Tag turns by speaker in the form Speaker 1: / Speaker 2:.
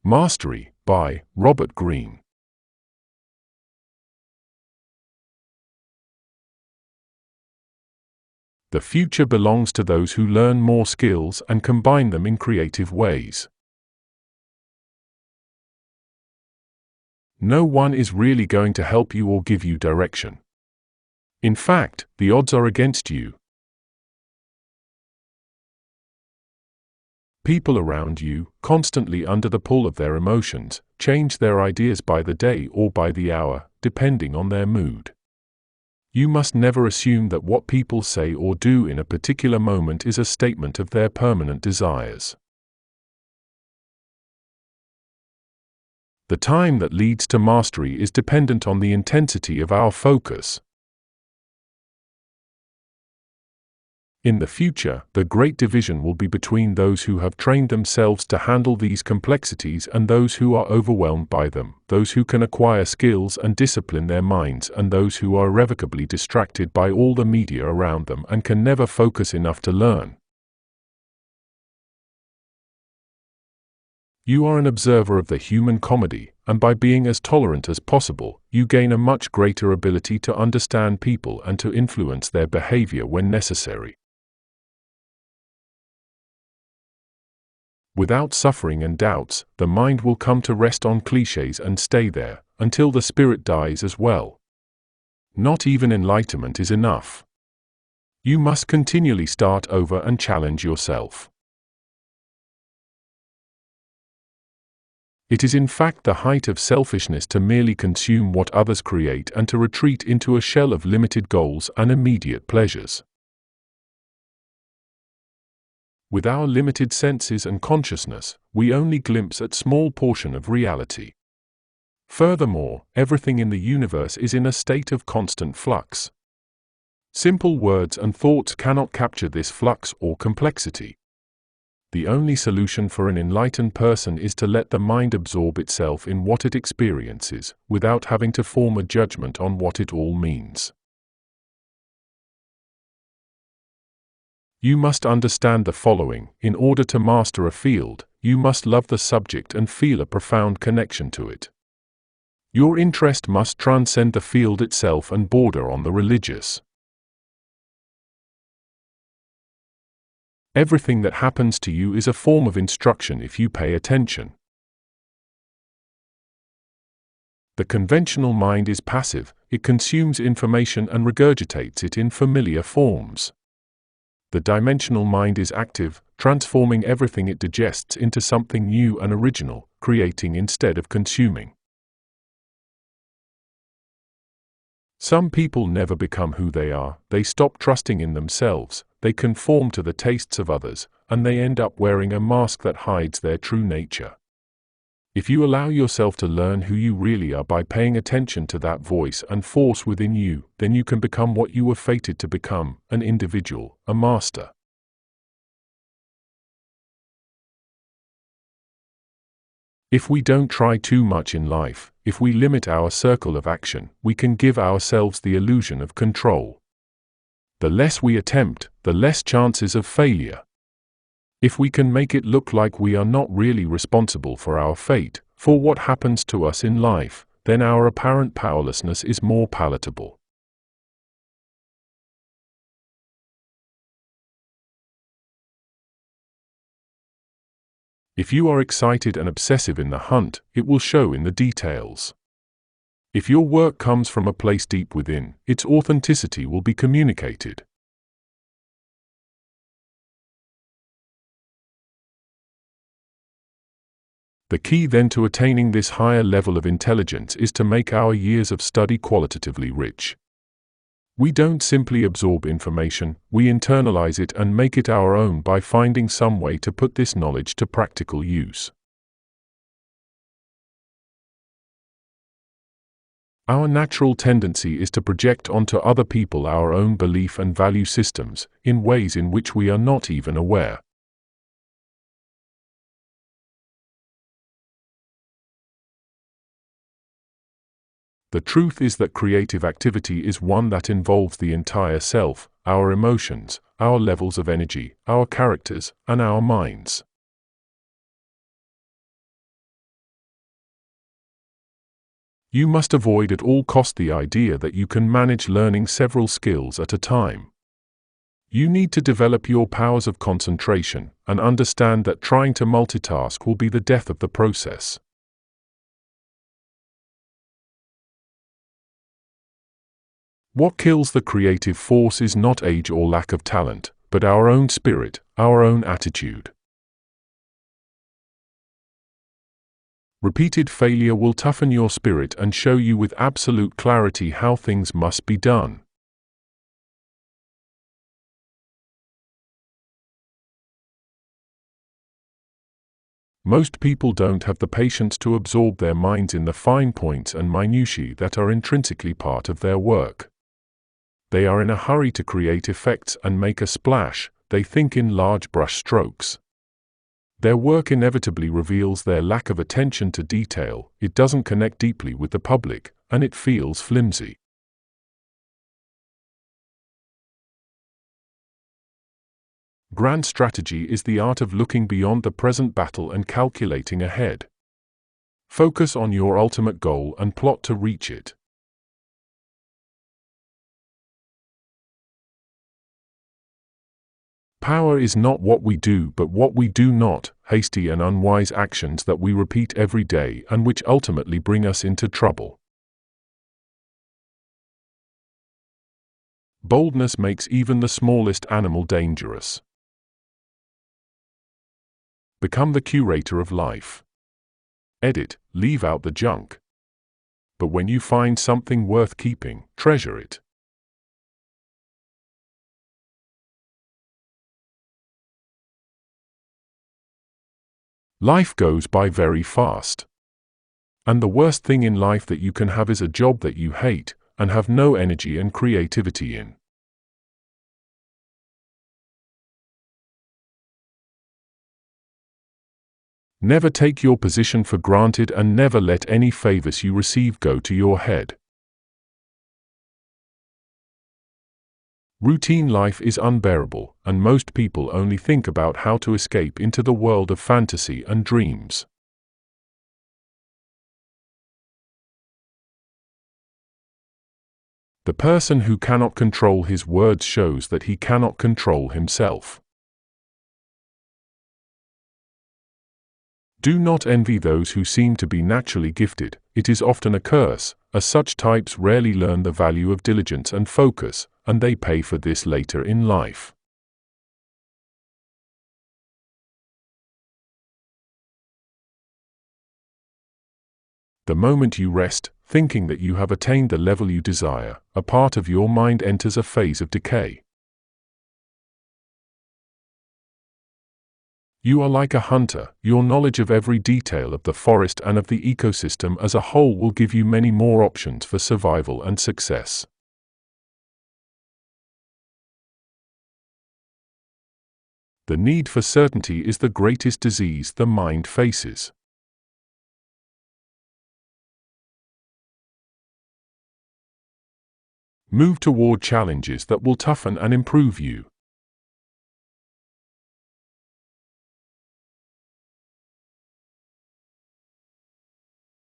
Speaker 1: Mastery by Robert Greene. The future belongs to those who learn more skills and combine them in creative ways. No one is really going to help you or give you direction. In fact, the odds are against you. People around you, constantly under the pull of their emotions, change their ideas by the day or by the hour, depending on their mood. You must never assume that what people say or do in a particular moment is a statement of their permanent desires. The time that leads to mastery is dependent on the intensity of our focus. In the future, the great division will be between those who have trained themselves to handle these complexities and those who are overwhelmed by them, those who can acquire skills and discipline their minds and those who are irrevocably distracted by all the media around them and can never focus enough to learn. You are an observer of the human comedy, and by being as tolerant as possible, you gain a much greater ability to understand people and to influence their behavior when necessary. Without suffering and doubts, the mind will come to rest on clichés and stay there, until the spirit dies as well. Not even enlightenment is enough. You must continually start over and challenge yourself. It is in fact the height of selfishness to merely consume what others create and to retreat into a shell of limited goals and immediate pleasures. With our limited senses and consciousness, we only glimpse at a small portion of reality. Furthermore, everything in the universe is in a state of constant flux. Simple words and thoughts cannot capture this flux or complexity. The only solution for an enlightened person is to let the mind absorb itself in what it experiences, without having to form a judgment on what it all means. You must understand the following: in order to master a field, you must love the subject and feel a profound connection to it. Your interest must transcend the field itself and border on the religious. Everything that happens to you is a form of instruction if you pay attention. The conventional mind is passive, it consumes information and regurgitates it in familiar forms. The dimensional mind is active, transforming everything it digests into something new and original, creating instead of consuming. Some people never become who they are, they stop trusting in themselves, they conform to the tastes of others, and they end up wearing a mask that hides their true nature. If you allow yourself to learn who you really are by paying attention to that voice and force within you, then you can become what you were fated to become, an individual, a master. If we don't try too much in life, if we limit our circle of action, we can give ourselves the illusion of control. The less we attempt, the less chances of failure. If we can make it look like we are not really responsible for our fate, for what happens to us in life, then our apparent powerlessness is more palatable. If you are excited and obsessive in the hunt, it will show in the details. If your work comes from a place deep within, its authenticity will be communicated. The key then to attaining this higher level of intelligence is to make our years of study qualitatively rich. We don't simply absorb information, we internalize it and make it our own by finding some way to put this knowledge to practical use. Our natural tendency is to project onto other people our own belief and value systems, in ways in which we are not even aware. The truth is that creative activity is one that involves the entire self, our emotions, our levels of energy, our characters, and our minds. You must avoid at all cost the idea that you can manage learning several skills at a time. You need to develop your powers of concentration and understand that trying to multitask will be the death of the process. What kills the creative force is not age or lack of talent, but our own spirit, our own attitude. Repeated failure will toughen your spirit and show you with absolute clarity how things must be done. Most people don't have the patience to absorb their minds in the fine points and minutiae that are intrinsically part of their work. They are in a hurry to create effects and make a splash. They think in large brush strokes. Their work inevitably reveals their lack of attention to detail. It doesn't connect deeply with the public, and it feels flimsy. Grand strategy is the art of looking beyond the present battle and calculating ahead. Focus on your ultimate goal and plot to reach it. Power is not what we do but what we do not, hasty and unwise actions that we repeat every day and which ultimately bring us into trouble. Boldness makes even the smallest animal dangerous. Become the curator of life. Edit, leave out the junk. But when you find something worth keeping, treasure it. Life goes by very fast. And the worst thing in life that you can have is a job that you hate and have no energy and creativity in. Never take your position for granted and never let any favors you receive go to your head. Routine life is unbearable, and most people only think about how to escape into the world of fantasy and dreams. The person who cannot control his words shows that he cannot control himself. Do not envy those who seem to be naturally gifted. It is often a curse, as such types rarely learn the value of diligence and focus, and they pay for this later in life. The moment you rest, thinking that you have attained the level you desire, a part of your mind enters a phase of decay. You are like a hunter. Your knowledge of every detail of the forest and of the ecosystem as a whole will give you many more options for survival and success. The need for certainty is the greatest disease the mind faces. Move toward challenges that will toughen and improve you.